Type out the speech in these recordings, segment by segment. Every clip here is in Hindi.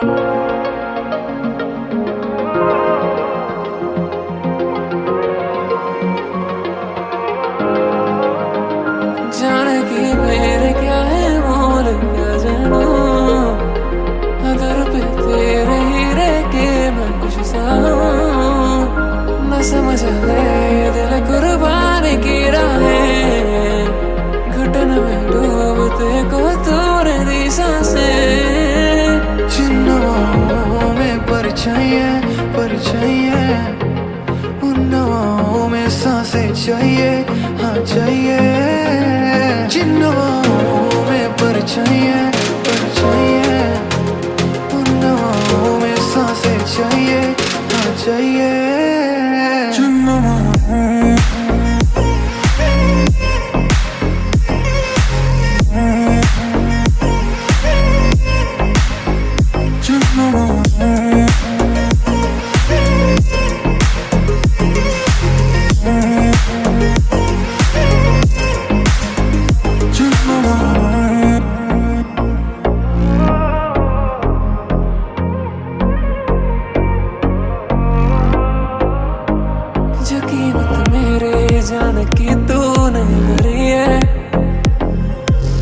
जाने की मेरे क्या है मोल क्या जानू, अगर पे तेरे ही रह के मैं कुछ सहूं। न समझ आए दिल कुर्बानी की राहें, घुटन में डूबते को तूने दी सांसें। चिन्हों में परछाइयाँ परछाइयाँ, उन नवाओं में सांसें चाहिए, हाँ चाहिए। चिन्हों में परछाइयाँ परछाइयाँ, उन नवाओं में सांसें चाहिए, हाँ चाहिए। चिन्हों जो कीमत मेरे जान की तूने भरी है,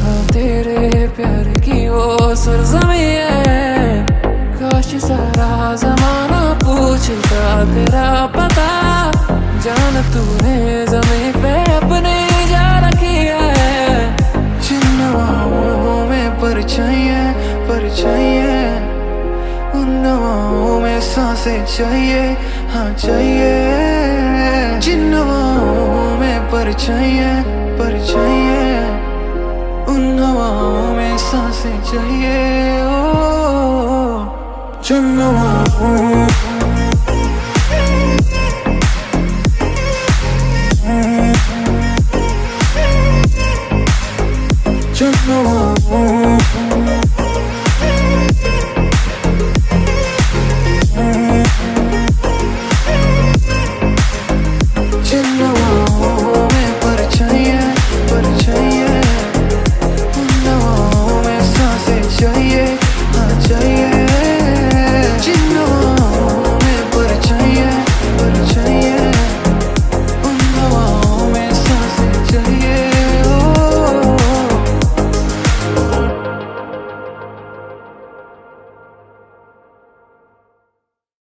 हाँ तेरे प्यार की वो सरज़मी है। काश सारा ज़माना पूछता तेरा पता, जान तूने ज़मीं पे अपने जा रखी है। चिन्हों में परछाइयाँ परछाइयाँ, उन नवाओं में सांसें चाहिए, हाँ चाहिए। चिन्हों में परछाइयाँ परछाइयाँ, उन नवाओं में सांसें चाहिए। ओ चिन्हों चिन्हों